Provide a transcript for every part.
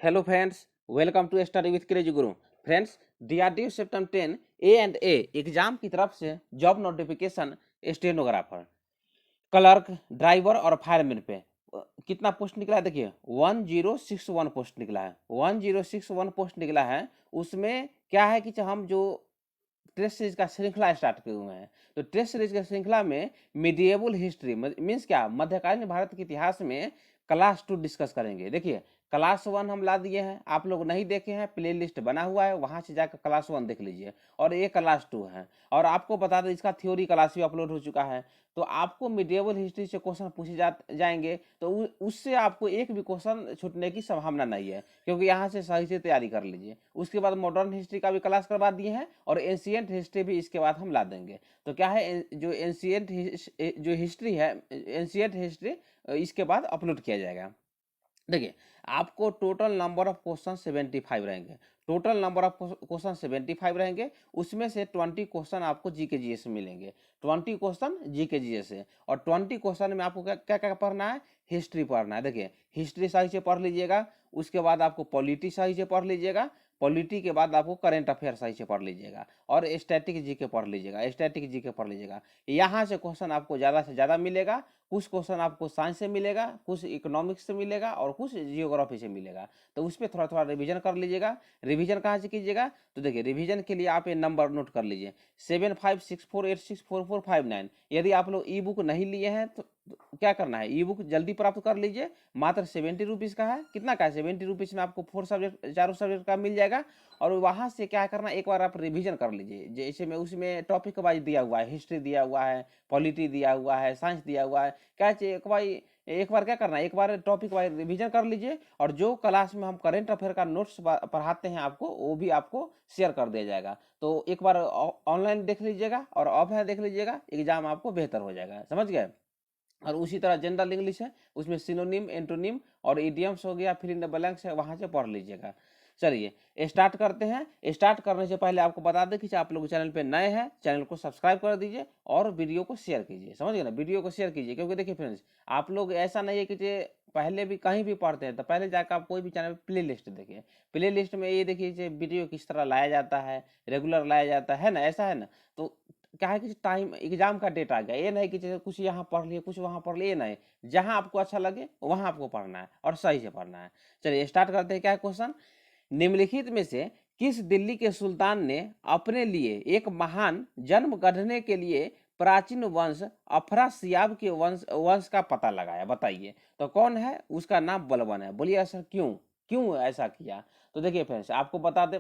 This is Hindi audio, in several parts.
Hello friends, welcome to Study with Crazy Guru. Friends, DRDO September 10 A&A exam की तरफ से job notification stenographer, clerk, driver और फायरमैन पे कितना पोस्ट निकला है देखिए 1061 पोस्ट निकला है। 1061 पोस्ट निकला है। उसमें क्या है कि हम जो टेस्ट सीरीज का श्रृंखला स्टार्ट किए हुए हैं, तो टेस्ट सीरीज के श्रृंखला में मिडिएबल हिस्ट्री मीन्स क्या, मध्यकालीन भारत के इतिहास में क्लास 2 डिस्कस करेंगे। देखिए क्लास 1 हम ला दिए हैं, आप लोग नहीं देखे हैं, प्ले लिस्ट बना हुआ है, वहां से जाकर क्लास 1 देख लीजिए। और ये क्लास 2 है। और आपको बता दें इसका थ्योरी क्लास भी अपलोड हो चुका है। तो आपको मिडिएबल हिस्ट्री से क्वेश्चन पूछे जाएंगे, तो उससे आपको एक भी क्वेश्चन छूटने की संभावना नहीं है, क्योंकि यहाँ से सही से तैयारी कर लीजिए। उसके बाद मॉडर्न हिस्ट्री का भी क्लास करवा दिए हैं और एंशिएंट हिस्ट्री भी इसके बाद हम ला देंगे। तो क्या है, जो एंशिएंट जो हिस्ट्री है, एंशिएंट हिस्ट्री इसके बाद अपलोड किया जाएगा। देखिए आपको टोटल नंबर ऑफ क्वेश्चन 75 रहेंगे। टोटल नंबर ऑफ क्वेश्चन 75 रहेंगे। उसमें से 20 क्वेश्चन आपको जीके जीएस में मिलेंगे। 20 क्वेश्चन जीके जीएस से, और 20 क्वेश्चन में आपको क्या क्या पढ़ना है, हिस्ट्री पढ़ना है। देखिए हिस्ट्री सही से पढ़ लीजिएगा। उसके बाद आपको पॉलिटी सही से पढ़ लीजिएगा। पॉलिटी के बाद आपको करंट अफेयर सही से पढ़ लीजिएगा, और स्टैटिक जीके पढ़ लीजिएगा। स्टैटिक जीके पढ़ लीजिएगा। यहाँ से क्वेश्चन आपको ज़्यादा से ज़्यादा मिलेगा। कुछ क्वेश्चन आपको साइंस से मिलेगा, कुछ इकोनॉमिक्स से मिलेगा, और कुछ जियोग्राफी से मिलेगा। तो उस पर थोड़ा थोड़ा रिवीजन कर लीजिएगा। रिवीजन कहाँ से कीजिएगा, तो देखिए रिवीजन के लिए आप ये नंबर नोट कर लीजिए 7564864459। यदि आप लोग ई बुक नहीं लिए हैं तो क्या करना है, ई बुक जल्दी प्राप्त कर लीजिए। मात्र 70 रुपीज़ का है। कितना का है, 70 रुपीज़ में आपको 4 सब्जेक्ट, चारों सब्जेक्ट का मिल जाएगा। और वहाँ से क्या करना, एक बार आप रिवीजन कर लीजिए। जैसे में उसमें टॉपिक वाइज दिया हुआ है, हिस्ट्री दिया हुआ है, पॉलिटी दिया हुआ है, साइंस दिया हुआ है। क्या चाहिए, एक बार क्या करना है, एक बार टॉपिक वाइज रिवीजन कर लीजिए। और जो क्लास में हम करंट अफेयर का नोट्स पढ़ाते हैं आपको, वो भी आपको शेयर कर दिया जाएगा। तो एक बार ऑनलाइन देख लीजिएगा और ऑफलाइन देख लीजिएगा, एग्जाम आपको बेहतर हो जाएगा। समझ गए। और उसी तरह जनरल इंग्लिश है, उसमें सिनोनिम, एंटोनिम और इडियम्स हो गया, फिर इन द ब्लैंक्स है, वहां से पढ़ लीजिएगा। चलिए स्टार्ट करते हैं। स्टार्ट करने से पहले आपको बता दें कि आप लोग चैनल पे नए हैं, चैनल को सब्सक्राइब कर दीजिए और वीडियो को शेयर कीजिए। समझ गए ना, वीडियो को शेयर कीजिए। क्योंकि देखिए फ्रेंड्स, आप लोग ऐसा नहीं है कि पहले भी कहीं भी पढ़ते हैं, तो पहले जाकर आप कोई भी चैनल प्ले लिस्ट देखिए। प्ले लिस्ट में ये देखिए वीडियो किस तरह लाया जाता है, रेगुलर लाया जाता है ना, ऐसा है ना। तो क्या है कि टाइम एग्जाम का डेट आ गया, ये नहीं कि जैसे कुछ यहाँ पढ़ लिए कुछ वहाँ पढ़ लिए, नहीं। जहाँ आपको अच्छा लगे वहाँ आपको पढ़ना है और सही से पढ़ना है। चलिए स्टार्ट करते हैं। क्या क्वेश्चन, निम्नलिखित में से किस दिल्ली के सुल्तान ने अपने लिए एक महान जन्म गढ़ने के लिए प्राचीन वंश अफरासियाब के वंश का पता लगाया, बताइए। तो कौन है, उसका नाम बलबन है। बोलिए ऐसा क्यों, क्यों ऐसा किया। तो देखिए फ्रेंड्स, आपको बता दें,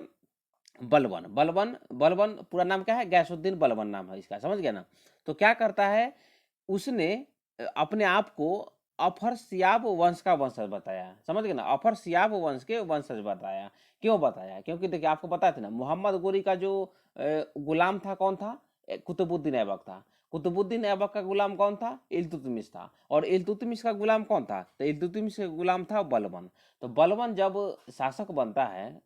बलबन बलबन बलबन पूरा नाम क्या है, गैसुद्दीन बलबन नाम है इसका। समझ गया ना। तो क्या करता है, उसने अपने आप को अफर सियाब वंश का वंशज बताया। समझ गए ना, अफर सियाब वंश के वंशज बताया। क्यों बताया, क्योंकि देखिए आपको बताया था ना, मोहम्मद गोरी का जो गुलाम था कौन था, कुतुबुद्दीन ऐबक था। कुतुबुद्दीन ऐबक का गुलाम कौन था, इल्तुतमिश था। और इल्तुतमिश का गुलाम कौन था, तो इल्तुतमिश का गुलाम था बलबन। तो बलबन जब शासक बनता है,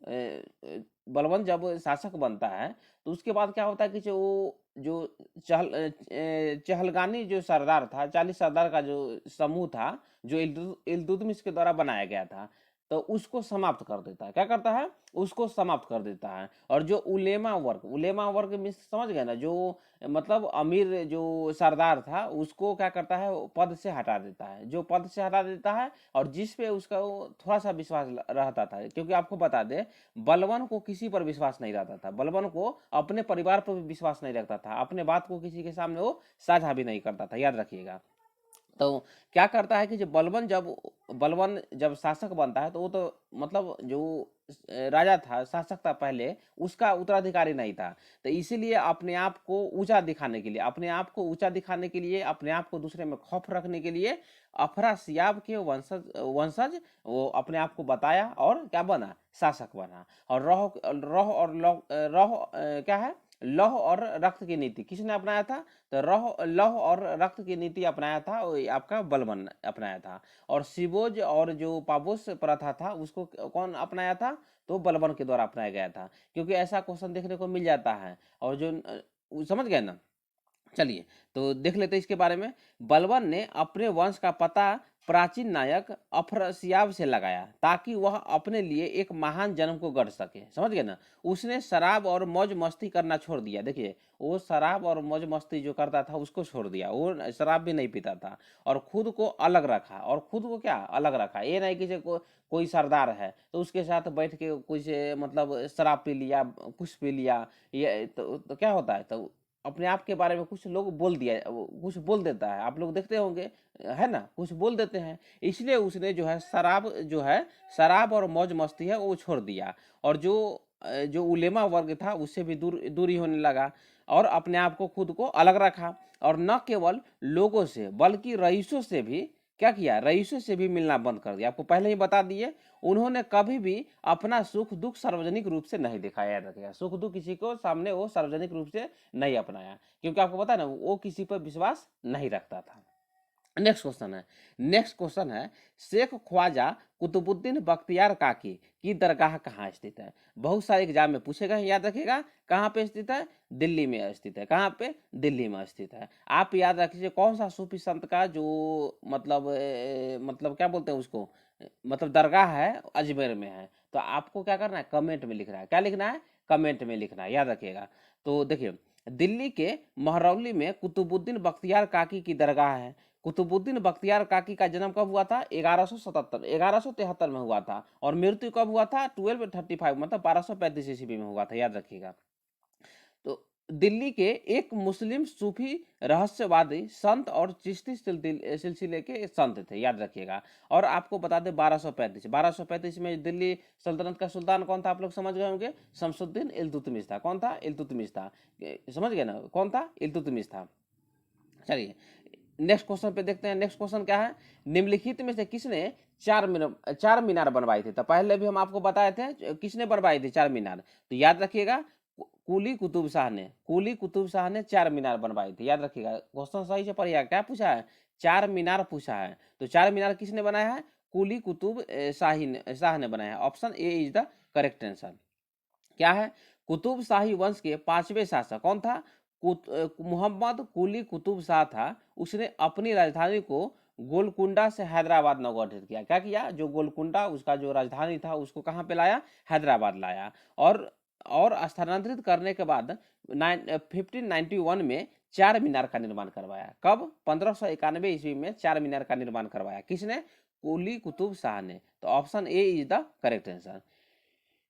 बलबन जब शासक बनता है, तो उसके बाद क्या होता है कि जो चहलगानी जो सरदार था, 40 सरदार का जो समूह था, जो इल्तुतमिश के द्वारा बनाया गया था, तो उसको समाप्त कर देता है। क्या करता है, उसको समाप्त कर देता है। और जो उलेमा वर्ग में समझ गए ना, जो मतलब अमीर जो सरदार था, उसको क्या करता है, पद से हटा देता है। जो पद से हटा देता है, और जिस पे उसका थोड़ा सा विश्वास रहता था, क्योंकि आपको बता दे, बलबन को किसी पर विश्वास नहीं रहता था। बलबन को अपने परिवार पर भी विश्वास नहीं रखता था। अपने बात को किसी के सामने वो साझा भी नहीं करता था, याद रखिएगा। तो क्या करता है कि जो बलबन जब शासक बनता है, तो वो तो मतलब जो राजा था, शासक था पहले, उसका उत्तराधिकारी नहीं था। तो इसीलिए अपने आप को ऊंचा दिखाने के लिए, अपने आप को दूसरे में खौफ रखने के लिए, अफरासियाब के वंशज वो अपने आप को बताया और क्या बना, शासक बना। और क्या है, लौह और रक्त की नीति किसने अपनाया था, तो लौह और रक्त की नीति अपनाया था, वो आपका बलबन अपनाया था। और सिबोज और जो पाबोस प्रथा था, उसको कौन अपनाया था, तो बलबन के द्वारा अपनाया गया था। क्योंकि ऐसा क्वेश्चन देखने को मिल जाता है। और जो समझ गए ना। चलिए तो देख लेते हैं इसके बारे में। बलबन ने अपने वंश का पता प्राचीन नायक अफरसियाब से लगाया ताकि वह अपने लिए एक महान जन्म को गढ़ सके, समझ गए ना। उसने शराब और मौज मस्ती करना छोड़ दिया। देखिए वो शराब और मौज मस्ती जो करता था उसको छोड़ दिया, वो शराब भी नहीं पीता था, और खुद को अलग रखा। और खुद को क्या अलग रखा, ये नहीं कि कोई सरदार है तो उसके साथ बैठ के कुछ मतलब शराब पी लिया, कुछ पी लिया, ये तो क्या होता है, तो अपने आप के बारे में कुछ लोग बोल दिया, कुछ बोल देता है, आप लोग देखते होंगे, है ना, कुछ बोल देते हैं। इसलिए उसने जो है शराब, जो है शराब और मौज मस्ती है वो छोड़ दिया, और जो उलेमा वर्ग था उससे भी दूरी होने लगा, और अपने आप को खुद को अलग रखा। और न केवल लोगों से बल्कि रईसों से भी क्या किया, रईसों से भी मिलना बंद कर दिया। आपको पहले ही बता दिए, उन्होंने कभी भी अपना सुख दुख सार्वजनिक रूप से नहीं दिखाया। याद रखिएगा, सुख दुख किसी को सामने वो सार्वजनिक रूप से नहीं अपनाया, क्योंकि आपको पता है ना वो किसी पर विश्वास नहीं रखता था। नेक्स्ट क्वेश्चन है शेख ख्वाजा कुतुबुद्दीन बख्तियार काकी की दरगाह कहाँ स्थित है। बहुत सारे एग्जाम में पूछेगा, याद रखिएगा। कहाँ पे स्थित है, दिल्ली में स्थित है। कहाँ पे, दिल्ली में स्थित है। आप याद रखिए कौन सा सूफी संत का जो मतलब क्या बोलते हैं उसको, मतलब दरगाह है अजमेर में है। तो आपको क्या करना है, कमेंट में लिखना है। क्या लिखना है, कमेंट में लिखना है, याद रखिएगा। तो देखिए दिल्ली के महरौली में कुतुबुद्दीन बख्तियार काकी की दरगाह है। कुतुबुद्दीन बख्तियार काकी का जन्म कब हुआ था, 1173 में हुआ था, और मृत्यु कब हुआ था, 1235 मतलब 1235 ईस्वी में हुआ था, याद रखिएगा। तो दिल्ली के एक मुस्लिम सूफी रहस्यवादी संत और चिश्ती सिलसिले के संत थे, याद रखिएगा। और आपको बता दें 1235 में दिल्ली सल्तनत का सुल्तान कौन था, आप लोग समझ गए होंगे, शमसुद्दीन इल्तुतमिश था। कौन था, इल्तुतमिश था। समझ गए ना, कौन था, इल्तुतमिश था। चलिए नेक्स्ट क्वेश्चन पे देखते हैं। नेक्स्ट क्वेश्चन क्या है, निम्नलिखित में से किसने चार मीनार बनवाए थे। तो पहले भी हम आपको बताए थे किसने बनवाई थी चार मीनार, तो याद रखिएगा कुली कुतुब शाह ने चार मीनार बनवाई थी, याद रखिएगा। क्वेश्चन सही से पढ़िएगा, क्या पूछा है, चार मीनार पूछा है। तो चार मीनार किसने बनाया है, कुली कुतुब शाह ने बनाया है। Option A is the correct answer. क्या है, कुतुब शाही वंश के पांचवें शासक कौन था, मोहम्मद कुली कुतुब शाह था। उसने अपनी राजधानी को गोलकुंडा से हैदराबाद नवगठित किया। क्या किया, जो गोलकुंडा उसका जो राजधानी था उसको कहाँ पे लाया, हैदराबाद लाया। और स्थानांतरित करने के बाद 1591 में चार मीनार का निर्माण करवाया। कब, 1591 ईस्वी में चार मीनार का निर्माण करवाया। किसने, कुली कुतुब शाह ने। तो option A is the correct answer.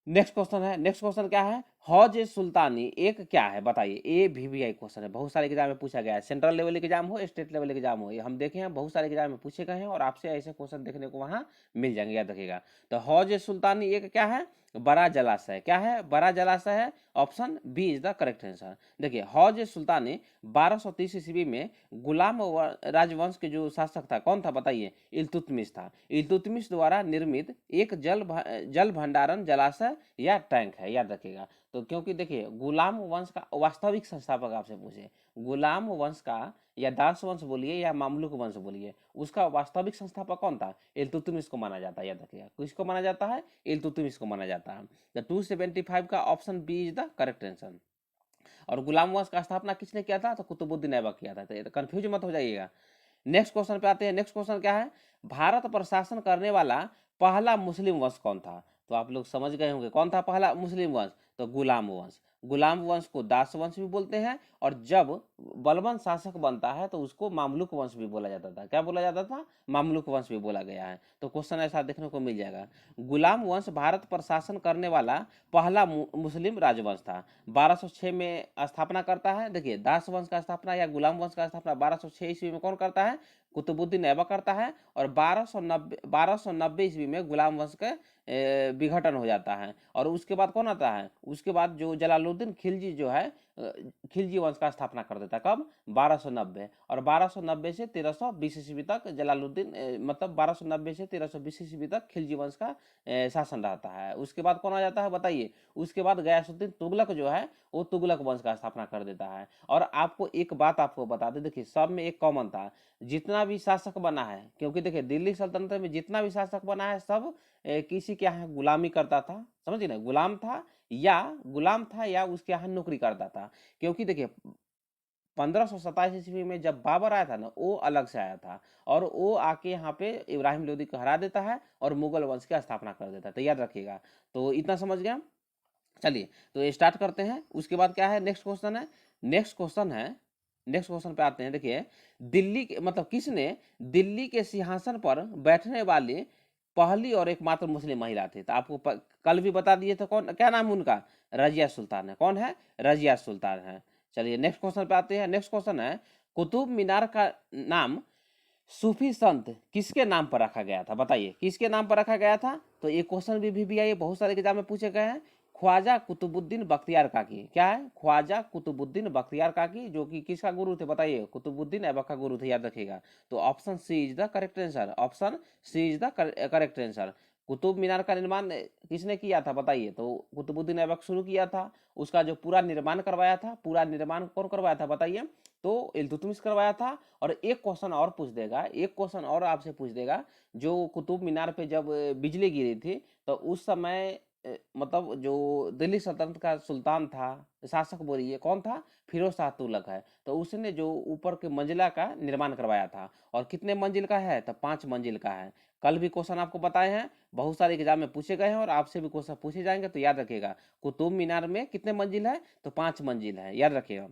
Next question क्या है, हौज सुल्तानी एक क्या है, बताइए। ये VVI क्वेश्चन है, बहुत सारे एग्जाम में पूछा गया है। सेंट्रल लेवल एग्जाम हो, स्टेट लेवल एग्जाम हो, ये हम देखे हैं बहुत सारे एग्जाम में पूछे गए हैं, और आपसे ऐसे क्वेश्चन देखने को वहां मिल जाएंगे, याद रखिएगा। तो हौज सुल्तानी एक क्या है, बड़ा जलाशय। क्या है, बड़ा जलाशय है। Option B is the correct answer. देखिए हौज सुल्तानी 1230 ईस्वी में गुलाम राजवंश के जो शासक था कौन था, बताइए, इल्तुतमिश था। इल्तुतमिश द्वारा निर्मित एक जल भंडारण जलाशय या टैंक है, याद रखिएगा। तो क्योंकि देखिए गुलाम वंश का वास्तविक संस्थापक आपसे पूछे, गुलाम वंश का या दास वंश बोलिए या मामलुक वंश बोलिए, उसका वास्तविक संस्थापक कौन था, इल्तुतमिश को माना जाता है, याद रखिएगा। किसको माना जाता है, इल्तुतमिश को माना जाता है। तो 275 का option B is the correct answer. और गुलाम वंश का स्थापना किसने किया था, तो कुतुबुद्दीन ऐबक किया था। तो कंफ्यूज मत हो जाइएगा। नेक्स्ट क्वेश्चन पे आते हैं। नेक्स्ट क्वेश्चन क्या है, भारत पर शासन करने वाला पहला मुस्लिम वंश कौन था। तो आप लोग समझ गए होंगे कौन था पहला मुस्लिम वंश, तो गुलाम वंश। गुलाम वंश को दास वंश भी बोलते हैं, और जब बलबन शासक बनता है तो उसको मामलुक वंश भी बोला जाता था। क्या बोला जाता था, मामलुक वंश भी बोला गया है। तो क्वेश्चन ऐसा देखने को मिल जाएगा। गुलाम वंश भारत पर शासन करने वाला पहला मुस्लिम राजवंश था। 1206 में स्थापना करता है। देखिए दास वंश का स्थापना या गुलाम वंश का स्थापना 1206 ईस्वी में कौन करता है, कुतुबुद्दीन ऐबक करता है। और 1290 ईस्वी में गुलाम वंश का विघटन हो जाता है। और उसके बाद कौन आता है, उसके बाद जो जलालुद्दीन खिलजी जो है, खिलजी वंश का स्थापना कर देता है। कब, 1290। और 1290 से 1320 ईस्वी तक जलालुद्दीन मतलब 1290 से 1320 ईस्वी तक खिलजी वंश का शासन रहता है। उसके बाद कौन आ जाता है, बताइए। उसके बाद गयासुद्दीन तुगलक जो है वो तुगलक वंश का स्थापना कर देता है। और आपको एक बात आपको बता दें, देखिए सब में एक कॉमन था, जितना भी शासक बना है, क्योंकि देखिए दिल्ली सल्तनत में जितना भी शासक बना है सब किसी के यहाँ गुलामी करता था, समझिए ना, गुलाम था या उसके यहाँ नौकरी करता था। क्योंकि देखिए 1527 ईस्वी में जब बाबर आया था ना, वो अलग से आया था और वो आके यहाँ पे इब्राहिम लोदी को हरा देता है और मुगल वंश की स्थापना कर देता है। तो याद रखिएगा। तो इतना समझ गया। चलिए तो ये स्टार्ट करते हैं। उसके बाद क्या है, नेक्स्ट क्वेश्चन है। नेक्स्ट क्वेश्चन पे आते हैं। देखिए, दिल्ली के मतलब किसने दिल्ली के सिंहासन पर बैठने वाली पहली और एकमात्र मुस्लिम महिला थी? तो आपको कल भी बता दिए थे। कौन, क्या नाम उनका? रजिया सुल्तान है। कौन है? रजिया सुल्तान है। चलिए नेक्स्ट क्वेश्चन पे आते हैं। नेक्स्ट क्वेश्चन है, कुतुब मीनार का नाम सूफी संत किसके नाम पर रखा गया था? बताइए किसके नाम पर रखा गया था? तो ये क्वेश्चन भी आइए, बहुत सारे एग्जाम में पूछे गए हैं। ख्वाजा कुतुबुद्दीन बख्तियार काकी। क्या है? ख्वाजा कुतुबुद्दीन बख्तियार काकी, जो कि किसका गुरु थे? बताइए, कुतुबुद्दीन ऐबक का गुरु थे, याद रखिएगा। तो option C is the correct answer. Option C is the correct answer. Qutub Minar का निर्माण किसने किया था? बताइए। तो कुतुबुद्दीन ऐबक शुरू किया था। उसका जो पूरा निर्माण करवाया था, पूरा निर्माण कौन करवाया था? बताइए। तो इल्तुतमिश करवाया था। और एक क्वेश्चन और पूछ देगा, एक क्वेश्चन और आपसे पूछ देगा, जो कुतुब मीनार पे जब बिजली गिरी थी तो उस समय मतलब जो दिल्ली सल्तनत का सुल्तान था, शासक बोलिए, कौन था? फिरोज शाह तुगलक है। तो उसने जो ऊपर के मंजिला का निर्माण करवाया था। और कितने मंजिल का है? तो 5 मंजिल का है। कल भी क्वेश्चन आपको बताए हैं, बहुत सारे एग्जाम में पूछे गए हैं और आपसे भी क्वेश्चन पूछे जाएंगे। तो याद रखिएगा, कुतुब मीनार में कितने मंजिल है? तो 5 मंजिल है, याद रखिएगा।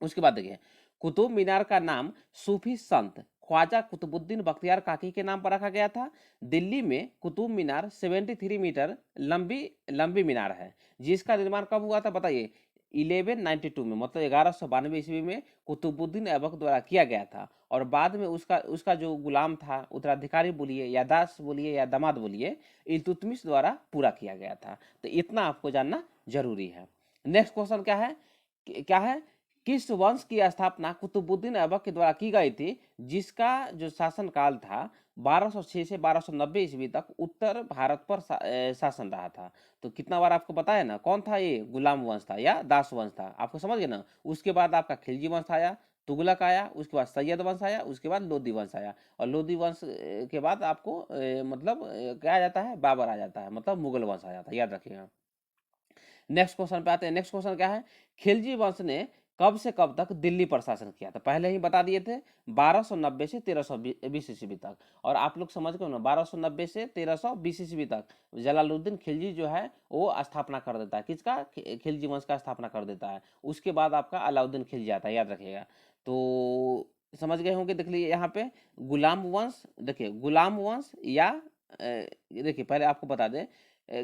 उसके बाद देखिए, कुतुब मीनार का नाम सूफी संत ख्वाजा कुतुबुद्दीन बख्तियार काकी के नाम पर रखा गया था। दिल्ली में कुतुब मीनार 73 मीटर लंबी मीनार है, जिसका निर्माण कब हुआ था? बताइए। 1192 में, मतलब 1192 ईस्वी में कुतुबुद्दीन ऐबक द्वारा किया गया था। और बाद में उसका उसका जो गुलाम था, उत्तराधिकारी बोलिए या दास बोलिए या दामाद बोलिए, इल्तुतमिश द्वारा पूरा किया गया था। तो इतना आपको जानना जरूरी है। नेक्स्ट क्वेश्चन क्या है? क्या है? किस वंश की स्थापना कुतुबुद्दीन ऐबक के द्वारा की गई थी, जिसका जो शासनकाल था 1206 से 1290 ईस्वी तक उत्तर भारत पर शासन रहा था? तो कितना बार आपको बताया ना, कौन था ये? गुलाम वंश था या दास वंश था? आपको समझ गए ना। उसके बाद आपका खिलजी वंश आया, तुगलक आया, उसके बाद सैयद वंश आया, उसके बाद लोदी वंश आया। और लोदी वंश के बाद आपको मतलब क्या आ जाता है? बाबर आ जाता है, मतलब मुगल वंश आ जाता है, याद रखिएगा। नेक्स्ट क्वेश्चन पे आते हैं। नेक्स्ट क्वेश्चन क्या है? खिलजी वंश ने कब से कब तक दिल्ली पर शासन किया था? पहले ही बता दिए थे, 1290 से 1320 ईस्वी तक। और आप लोग समझ गए ना, 1290 से 1320 ईस्वी तक जलालुद्दीन खिलजी जो है वो स्थापना कर देता है। किसका? खिलजी वंश का स्थापना कर देता है। उसके बाद आपका अलाउद्दीन खिलजी आता है, याद रखिएगा। तो समझ गए होंगे। देख लीजिए यहाँ पे गुलाम वंश, देखिए गुलाम वंश या देखिए पहले आपको बता दें,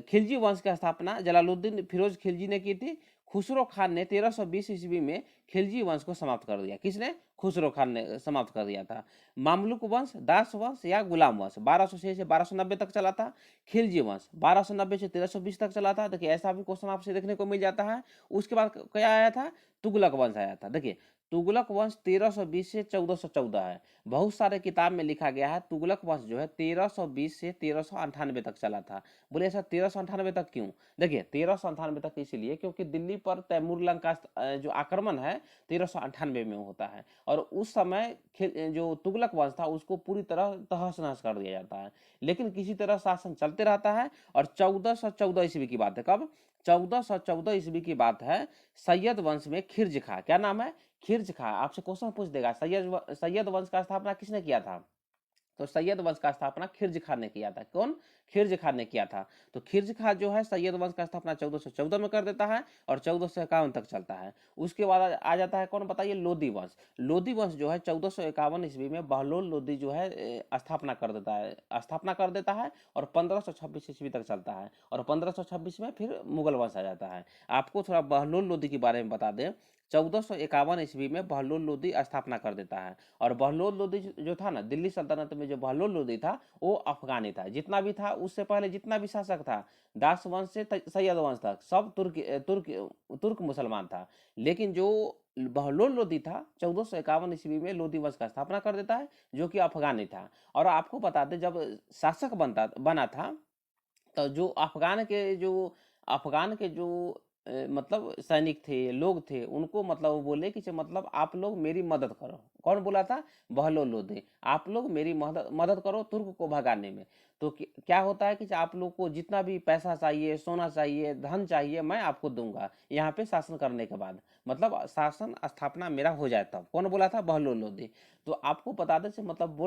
खिलजी वंश की स्थापना जलालुद्दीन फिरोज खिलजी ने की थी। खुसरो खान ने 1320 ईस्वी में खिलजी वंश को समाप्त कर दिया। किसने? खुसरो खान ने समाप्त कर दिया था। मामलुक वंश, दास वंश या गुलाम वंश 1206 से 1290 तक चला था। खिलजी वंश 1290 से 1320 तक चला था। देखिए ऐसा भी क्वेश्चन आपसे देखने को मिल जाता है। उसके बाद क्या आया था? तुगलक वंश आया था। देखिए तुगलक वंश 1320 से 1414 है। बहुत सारे किताब में लिखा गया है तुगलक वंश जो है 1320 से 1398 तक चला था। बोले ऐसा 1398 तक क्यों? देखिए 1398 तक इसलिए क्योंकि दिल्ली पर तैमूर लंग का जो आक्रमण है 1398 में होता है। और उस समय जो तुगलक वंश था उसको पूरी तरह तहस नहस कर दिया जाता है। लेकिन किसी तरह शासन चलते रहता है। और 1414 ईस्वी की बात है। कब? 1414 ईस्वी की बात है। सैयद वंश में खिर्ज खा, क्या नाम है? खिर्ज खा। आपसे क्वेश्चन पूछ देगा, सैयद वंश का स्थापना किसने किया था? तो सैयद वंश का स्थापना खिर्ज खान ने किया था। कौन? खिर्ज खान ने किया था। तो खिर्ज खान जो है सैयद वंश का स्थापना 1414 में कर देता है और 1451 तक चलता है। उसके बाद आ जाता है कौन? बताइए। लोदी वंश। लोदी वंश जो है 1451 ईस्वी में बहलोल लोदी जो है स्थापना कर देता है और 1526 ईस्वी तक चलता है। और 1526 में फिर मुगल वंश आ जाता है। आपको थोड़ा बहलोल लोदी के बारे में बता दें। 1451 ईस्वी में बहलोल लोदी स्थापना कर देता है। और बहलोल लोदी जो था ना, दिल्ली सल्तनत में जो बहलोल लोदी था वो अफगानी था। जितना भी था उससे पहले जितना भी शासक था, दास वंश से सैयद वंश तक, सब तुर्क मुसलमान था। लेकिन जो बहलोल लोदी था 1451 ईस्वी में लोदी वंश का स्थापना कर देता है, जो कि अफगानी था। और आपको बता दें जब शासक बना था, तो जो अफगान के जो मतलब सैनिक थे, लोग थे, उनको मतलब वो बोले कि मतलब आप लोग मेरी मदद करो। कौन बोला था? बहलोल लोधी। आप लोग मेरी मदद करो तुर्क को भगाने में। तो क्या होता है कि आप लोग को जितना भी पैसा चाहिए, सोना चाहिए, धन चाहिए, मैं आपको दूंगा यहाँ पे शासन करने के बाद, मतलब शासन स्थापना मेरा हो जाए तब। कौन बोला था? बहलोल लोधी। तो आपको बता दें मतलब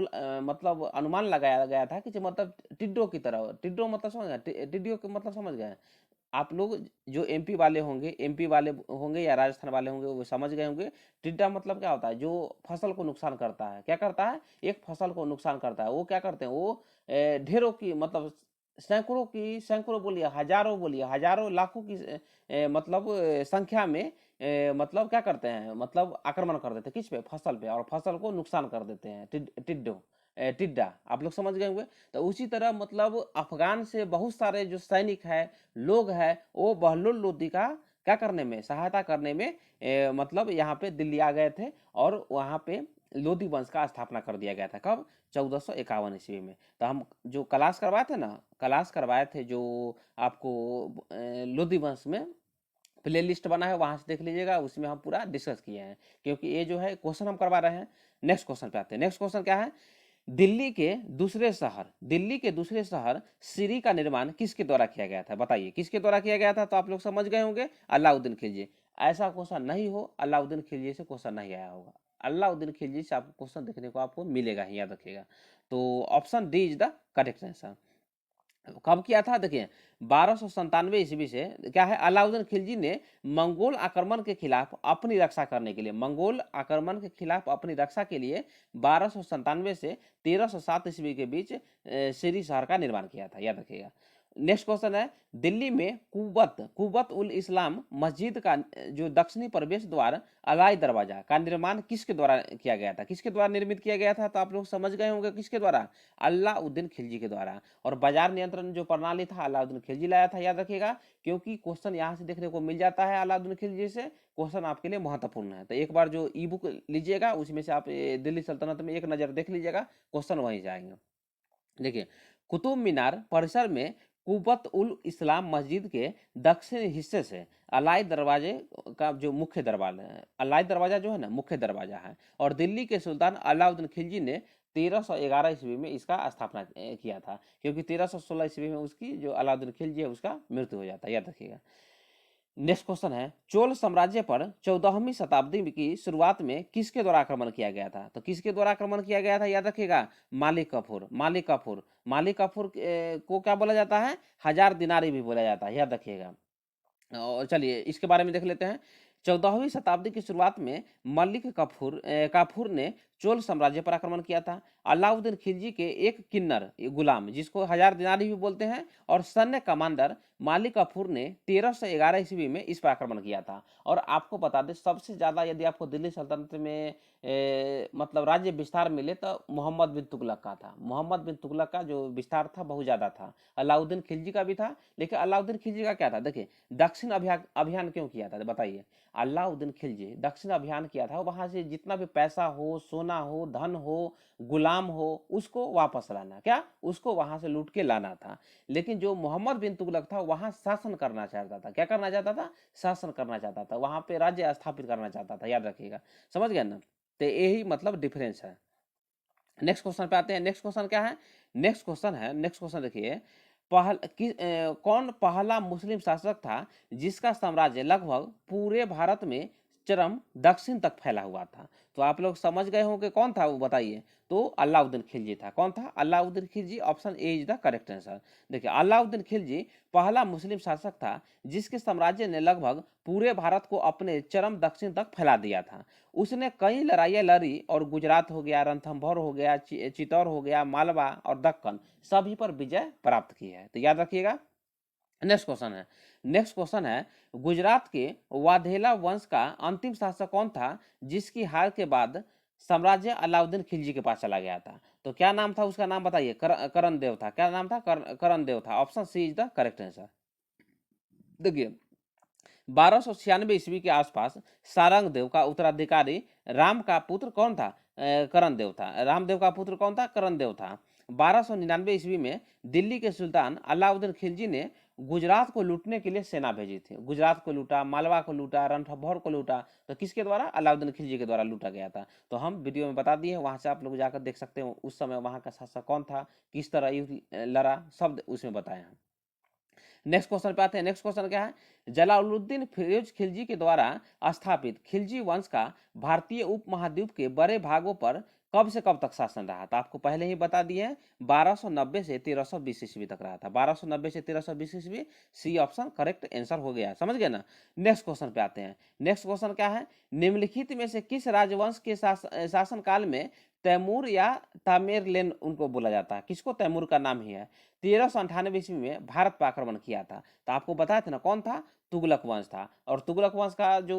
मतलब अनुमान लगाया गया था कि मतलब टिड्डो की तरह। टिड्डो मतलब समझ गए? टिड्डियों के मतलब समझ गए आप लोग? जो एमपी वाले होंगे, एमपी वाले होंगे या राजस्थान वाले होंगे, वो समझ गए होंगे। टिड्डा मतलब क्या होता है? जो फसल को नुकसान करता है। क्या करता है? एक फसल को नुकसान करता है। वो क्या करते हैं? वो ढेरों की मतलब सैकड़ों की, सैकड़ों बोलिए, हजारों बोलिए, हजारों लाखों की मतलब संख्या में मतलब क्या करते हैं? मतलब आक्रमण कर देते हैं। किस पे? फसल पे। और फसल को नुकसान कर देते हैं टिड्डा। आप लोग समझ गए होंगे। तो उसी तरह मतलब अफगान से बहुत सारे जो सैनिक है, लोग हैं, वो बहलोल लोदी का क्या करने में? सहायता करने में मतलब यहाँ पे दिल्ली आ गए थे। और वहाँ पे लोधी वंश का स्थापना कर दिया गया था। कब? 1451 ईस्वी में। तो हम जो क्लास करवाए थे ना, क्लास करवाए थे जो आपको लोधी वंश में, प्ले लिस्ट बना है, वहां से देख लीजिएगा। उसमें हम पूरा डिस्कस किए हैं, क्योंकि ये जो है क्वेश्चन हम करवा रहे हैं। नेक्स्ट क्वेश्चन पे आते हैं। नेक्स्ट क्वेश्चन क्या है? दिल्ली के दूसरे शहर सिरी का निर्माण किसके द्वारा किया गया था? बताइए किसके द्वारा किया गया था? तो आप लोग समझ गए होंगे, अलाउद्दीन खिलजी। ऐसा क्वेश्चन नहीं हो अलाउद्दीन खिलजी से क्वेश्चन नहीं आया होगा। अलाउद्दीन खिलजी से आपको क्वेश्चन देखने को आपको मिलेगा ही, याद रखिएगा। तो option D is the correct answer. कब किया था? देखिए 1297 ईस्वी से क्या है, अलाउद्दीन खिलजी ने मंगोल आक्रमण के खिलाफ अपनी रक्षा करने के लिए, मंगोल आक्रमण के खिलाफ अपनी रक्षा के लिए 1297 से 1307 ईस्वी के बीच सिरी शहर का निर्माण किया था, याद रखिएगा। नेक्स्ट क्वेश्चन है, दिल्ली में कुबत उल इस्लाम मस्जिद का जो दक्षिणी प्रवेश द्वार अलाई दरवाजा का निर्माण किसके द्वारा किया गया था? किसके द्वारा निर्मित किया गया था? तो आप लोग समझ गए होंगे किसके द्वारा? अलाउद्दीन खिलजी के द्वारा। और बाजार नियंत्रण जो प्रणाली था, अलाउद्दीन खिलजी लाया था, याद रखिएगा। क्योंकि क्वेश्चन यहाँ से देखने को मिल जाता है अलाउद्दीन खिलजी से, क्वेश्चन आपके लिए महत्वपूर्ण है। तो एक बार जो ई बुक लीजिएगा, उसमें से आप दिल्ली सल्तनत में एक नजर देख लीजिएगा, क्वेश्चन वहीं जाएंगे। देखिए, कुतुब मीनार परिसर में कुबत उल इस्लाम मस्जिद के दक्षिणी हिस्से से अलाई दरवाजे का जो मुख्य दरवाजा है, अलाई दरवाजा जो है ना, मुख्य दरवाजा है। और दिल्ली के सुल्तान अलाउद्दीन खिलजी ने 1311 ईस्वी में इसका स्थापना किया था, क्योंकि 1316 ईस्वी में उसकी जो अलाउद्दीन खिलजी है उसका मृत्यु हो जाता है, याद रखिएगा। नेक्स्ट क्वेश्चन है, चोल साम्राज्य पर 14वीं शताब्दी की शुरुआत में किसके द्वारा आक्रमण किया गया था? तो किसके द्वारा आक्रमण किया गया था? याद रखिएगा, मालिक कफूर। मालिक कफूर को क्या बोला जाता है? 1000 दिनारी भी बोला जाता है, याद रखिएगा। और चलिए इसके बारे में देख लेते हैं। 14वीं शताब्दी की शुरुआत में मलिक काफूर ने चोल साम्राज्य पर आक्रमण किया था। अलाउद्दीन खिलजी के एक किन्नर गुलाम, जिसको 1000 दिनारी भी बोलते हैं, और सैन्य कमांडर मालिक काफूर ने 1311 ईस्वी में इस पर आक्रमण किया था। और आपको बता दें, सबसे ज्यादा यदि आपको दिल्ली सल्तनत में मतलब राज्य विस्तार मिले तो मोहम्मद बिन तुगलक का था। मोहम्मद बिन तुगलक का जो विस्तार था बहुत ज्यादा था। अलाउद्दीन खिलजी का भी था, लेकिन अलाउद्दीन खिलजी का क्या था? देखिए, दक्षिण अभियान क्यों किया था बताइए? अलाउद्दीन खिलजी दक्षिण अभियान किया था, वहां से जितना भी पैसा हो, सोना हो, धन हो, गुलाम हो, उसको वापस लाना। क्या? उसको वहां से लूट के लाना था। लेकिन जो मोहम्मद बिन तुगलक था, वहां शासन करना चाहता था। क्या करना चाहता था? शासन करना चाहता था, वहां पे राज्य स्थापित करना चाहता था, याद रखिएगा। समझ गए ना? तो यही मतलब डिफरेंस है। नेक्स्ट क्वेश्चन पे आते हैं। नेक्स्ट क्वेश्चन क्या है? नेक्स्ट क्वेश्चन देखिए, कौन पहला मुस्लिम शासक था जिसका साम्राज्य लगभग पूरे भारत में चरम दक्षिण तक फैला हुआ था? तो आप लोग समझ गए होंगे कौन था वो, बताइए। तो अलाउद्दीन खिलजी था। कौन था? Alauddin Khilji. Option A is the correct answer. देखिए, अलाउद्दीन खिलजी पहला मुस्लिम शासक था जिसके साम्राज्य ने लगभग पूरे भारत को अपने चरम दक्षिण तक फैला दिया था। उसने कई लड़ाइयाँ लड़ी, और गुजरात हो गया, रणथंभौर हो गया, चित्तौड़ हो गया, मालवा और दक्कन, सभी पर विजय प्राप्त की है। तो याद रखिएगा। नेक्स्ट क्वेश्चन है, गुजरात के वाघेला वंश का अंतिम शासक कौन था जिसकी हार के बाद साम्राज्य अलाउद्दीन खिलजी के पास चला गया था? तो क्या नाम था उसका? नाम बताइए। करण देव था। क्या नाम था? करण देव था। Option C is the correct answer. देखिए, 1296 ईस्वी के आसपास सारंग देव का उत्तराधिकारी राम का पुत्र कौन था? करण देव था। रामदेव का पुत्र कौन था? करण देव था। 1299 ईस्वी में दिल्ली के सुल्तान अलाउद्दीन खिलजी ने गुजरात को लूटने के लिए सेना भेजी थी। गुजरात को लूटा, मालवा को लूटा, रणथंभौर को लूटा, तो किसके द्वारा? अलाउद्दीन खिलजी के द्वारा लूटा गया था। तो हम वीडियो में बता दिए, वहां से आप लोग जाकर देख सकते हो उस समय वहां का शासक कौन था, किस तरह युद्ध लड़ा, सब उसमें बताया हम। नेक्स्ट क्वेश्चन पे आते हैं। नेक्स्ट क्वेश्चन क्या है? जलालुद्दीन फिरोज खिलजी के द्वारा स्थापित खिलजी वंश का भारतीय उपमहाद्वीप के बड़े भागों पर कब से कब तक शासन रहा था? आपको पहले ही बता दिए हैं, 1290 से 1320 ईस्वी तक रहा था। 1290 से 1320 ईस्वी, सी ऑप्शन करेक्ट आंसर हो गया। समझ गए ना? नेक्स्ट क्वेश्चन पे आते हैं। नेक्स्ट क्वेश्चन क्या है? निम्नलिखित में से किस राजवंश के शासन काल में तैमूर या तामेरलेन उनको बोला जाता है? किसको? तैमूर का नाम ही है। 1398 ईस्वी में भारत पर आक्रमण किया था। तो आपको बताया था ना कौन था? तुगलक वंश था। और तुगलक वंश का जो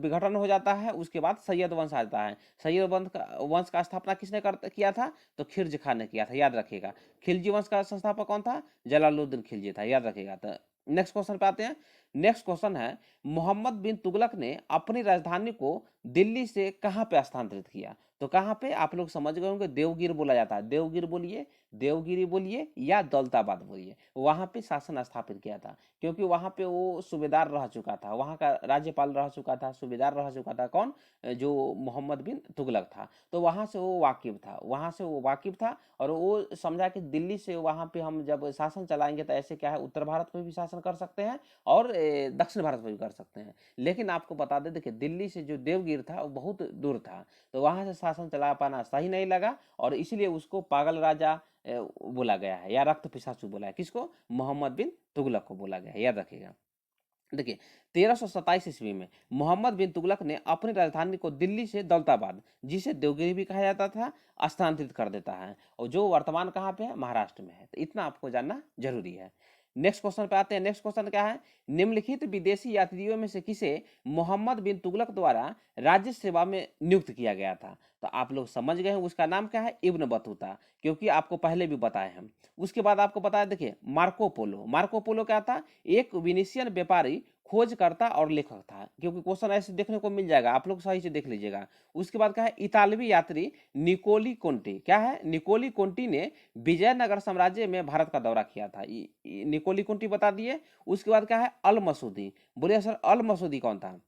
विघटन हो जाता है उसके बाद सैयद वंश आता है। सैयद वंश का स्थापना किसने किया था? तो खिलजी खान ने किया था, याद रखिएगा। खिलजी वंश का संस्थापक कौन था? जलालुद्दीन खिलजी था, याद रखिएगा। तो नेक्स्ट क्वेश्चन पे आते हैं। नेक्स्ट क्वेश्चन है, मोहम्मद बिन तुगलक ने अपनी राजधानी को दिल्ली से कहां पे स्थानांतरित किया? तो कहां पे? आप लोग समझ गए होंगे, देवगिर बोला जाता है। देवगिर बोलिए, देवगिरी बोलिए या दौलताबाद बोलिए, वहां पे शासन स्थापित किया था। क्योंकि वहां पे वो सूबेदार रह चुका था, वहां का राज्यपाल रह चुका था, सूबेदार रह चुका था। कौन? जो मोहम्मद बिन तुगलक था। तो वहां से वो वाकिफ था, वहां से वो वाकिफ था। और वो समझा कि दिल्ली से वहां पे हम जब शासन चलाएंगे तो ऐसे क्या है, उत्तर भारत में भी शासन कर सकते हैं और दक्षिण भारत में भी कर सकते हैं। लेकिन आपको बता दें, देखिए दिल्ली से जो देवगिर था वो बहुत दूर था, तो वहां से शासन चला पाना सही नहीं लगा, और इसलिए उसको पागल राजा बोला गया है, या रक्त पिशाचु बोला है। किसको? मोहम्मद बिन तुगलक को बोला गया है, याद रखिएगा। देखिए 1327 ईस्वी में मोहम्मद बिन तुगलक ने अपनी राजधानी को दिल्ली से दौलताबाद, जिसे देवगिरी भी कहा जाता था, स्थानांतरित कर देता है, और जो वर्तमान कहाँ पे है? महाराष्ट्र में है। तो इतना आपको जानना जरूरी है। नेक्स्ट क्वेश्चन पे आते हैं। नेक्स्ट क्वेश्चन क्या है? निम्नलिखित विदेशी यात्रियों में से किसे मोहम्मद बिन तुगलक द्वारा राज्य सेवा में नियुक्त किया गया था? तो आप लोग समझ गए हैं, उसका नाम क्या है? इब्न बतूता, क्योंकि आपको पहले भी बताए हम। उसके बाद आपको बताया, देखिए मार्को पोलो। मार्को पोलो क्या था? एक विनीशियन व्यापारी, खोजकर्ता और लेखक था। क्योंकि क्वेश्चन ऐसे देखने को मिल जाएगा, आप लोग सही से देख लीजिएगा। उसके बाद क्या है? इतालवी यात्री निकोली कोंटी। क्या है? निकोली कोंटी ने विजयनगर साम्राज्य में भारत का दौरा किया था। निकोली कोंटी बता दिए। उसके बाद क्या है? अल मसूदी। बोलिए सर, अल मसूदी कौन था?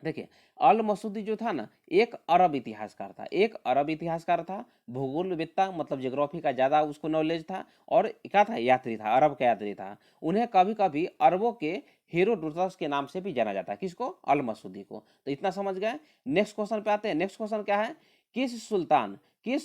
देखिए अल मसूदी जो था ना, एक अरब इतिहासकार था। एक अरब इतिहासकार था, भूगोलविद्ता मतलब ज्योग्राफी का ज़्यादा उसको नॉलेज था, और क्या था? यात्री था, अरब का यात्री था। उन्हें कभी कभी अरबों के हेरोडोटस के नाम से भी जाना जाता है। किसको? अल मसूदी को। तो इतना समझ गए। नेक्स्ट क्वेश्चन पे आते हैं। नेक्स्ट क्वेश्चन क्या है? किस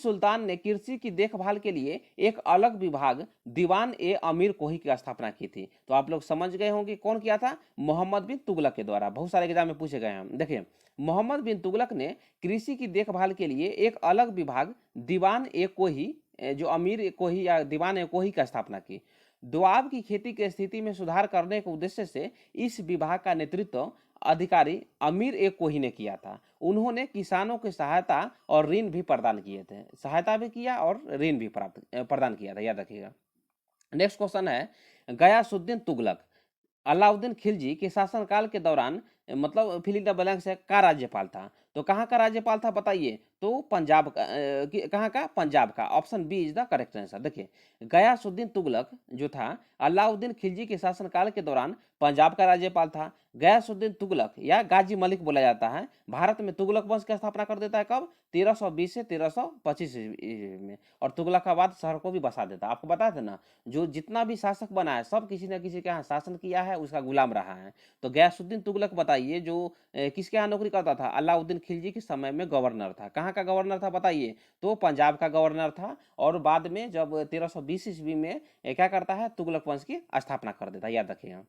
सुल्तान ने कृषि की देखभाल के लिए एक अलग विभाग दीवान ए अमीर कोही की स्थापना की थी? तो आप लोग समझ गए होंगे कौन किया था? मोहम्मद बिन तुगलक के द्वारा। बहुत सारे एग्जाम में पूछे गए हैं। देखिए मोहम्मद बिन तुगलक ने कृषि की देखभाल के लिए एक अलग विभाग दीवान ए कोही, जो अमीर ए कोही या दीवान ए कोही की स्थापना की। दोआब की खेती की स्थिति में सुधार करने के उद्देश्य से इस विभाग का नेतृत्व अधिकारी अमीर ए कोही ने किया था। उन्होंने किसानों की सहायता और ऋण भी प्रदान किए थे। सहायता भी किया और ऋण भी प्रदान किया था, याद रखिएगा। नेक्स्ट क्वेश्चन है, गयासुद्दीन तुगलक अलाउद्दीन खिलजी के शासनकाल के दौरान, मतलब फिल इन द ब्लैंक्स है, का राज्यपाल था? तो कहाँ का राज्यपाल था बताइए? तो पंजाब का। कहाँ का? पंजाब का। Option B is the correct answer. देखिए गयासुद्दीन तुगलक जो था अलाउद्दीन खिलजी के शासनकाल के दौरान पंजाब का राज्यपाल था। गयासुद्दीन तुगलक या गाजी मलिक बोला जाता है, भारत में तुगलक वंश की स्थापना कर देता है। कब? 1320 से 1325 में। और तुगलकाबाद शहर को भी बसा देता है। आपको बताया था ना, जो जितना भी शासक बना है सब किसी न किसी के यहाँ शासन किया है, उसका गुलाम रहा है। तो गयासुद्दीन तुगलक बताइए, जो किसके यहाँ नौकरी करता था? अलाउद्दीन खिलजी के समय में गवर्नर था। कहाँ का गवर्नर था बताइए? तो पंजाब का गवर्नर था। और बाद में जब 1320 ईस्वी में क्या करता है? तुगलक वंश की स्थापना कर देता है, याद रखिएगा।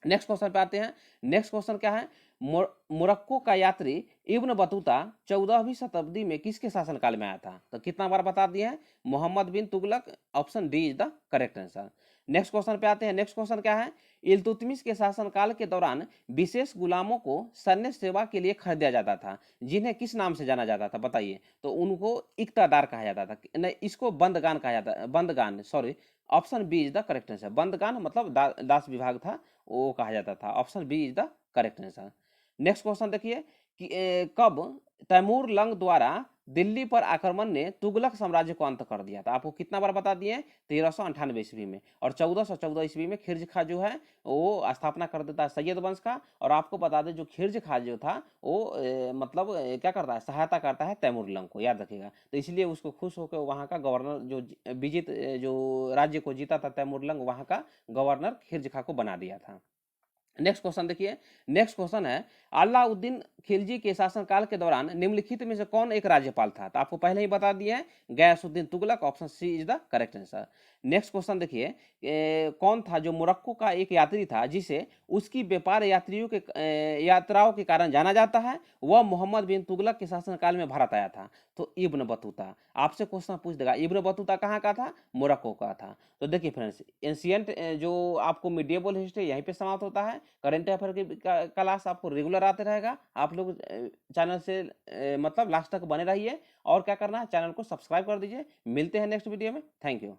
नेक्स्ट क्वेश्चन पे आते हैं। नेक्स्ट क्वेश्चन क्या है? मोरक्को का यात्री इब्न बतूता 14वीं शताब्दी में किसके शासनकाल में आया था? तो कितना बार बता दिए हैं? Mohammed bin Tughlaq. Option D is the correct answer. Next question पे आते हैं। नेक्स्ट क्वेश्चन क्या है? इल्तुतमिश के शासनकाल के दौरान विशेष गुलामों को सैन्य सेवा के लिए खरीदा जाता था, जिन्हें किस नाम से जाना जाता था बताइए? तो उनको इक्तादार कहा जाता था, नहीं इसको बंदगान कहा जाता, बंदगान, sorry. Option B is the correct answer. बंदगान मतलब दास विभाग था, वो कहा जाता था। Option B is the correct answer. Next question देखिए कि कब तैमूर लंग द्वारा दिल्ली पर आक्रमण ने तुगलक साम्राज्य को अंत कर दिया था। आपको कितना बार बता दिए हैं, 1398 ईस्वी में। और 1414 ईस्वी में खिर्ज खां जो है वो स्थापना कर देता है सैयद वंश का। और आपको बता दें जो खिर्ज खां जो था वो मतलब क्या करता है, सहायता करता है तैमूर लंग को, याद रखिएगा। तो इसलिए उसको खुश होकर वहाँ का गवर्नर जो विजित जो राज्य को जीता था तैमूर लंग, वहाँ का गवर्नर खिर्ज खां को बना दिया था। नेक्स्ट क्वेश्चन देखिए। नेक्स्ट क्वेश्चन है, अलाउद्दीन खिलजी के शासनकाल के दौरान निम्नलिखित में से कौन एक राज्यपाल था? तो आपको पहले ही बता दिया है, Ghiyasuddin Tughlaq. Option C is the correct answer. Next question देखिए, कौन था जो मोरक्को का एक यात्री था जिसे उसकी व्यापार यात्राओं के कारण जाना जाता है? वह मोहम्मद बिन तुगलक के शासनकाल में भारत आया था। तो इब्न बतूता। आपसे क्वेश्चन पूछ देगा इब्न बतूता कहाँ का था? मोरक्को का था। तो देखिए फ्रेंड्स, एंशियंट जो आपको मिडिएबल हिस्ट्री यहीं पे समाप्त होता है। करेंट अफेयर की क्लास आपको रेगुलर आते रहेगा। आप लोग चैनल से मतलब लास्ट तक बने रहिए। और क्या करना है, चैनल को सब्सक्राइब कर दीजिए। मिलते हैं नेक्स्ट वीडियो में। Thank you.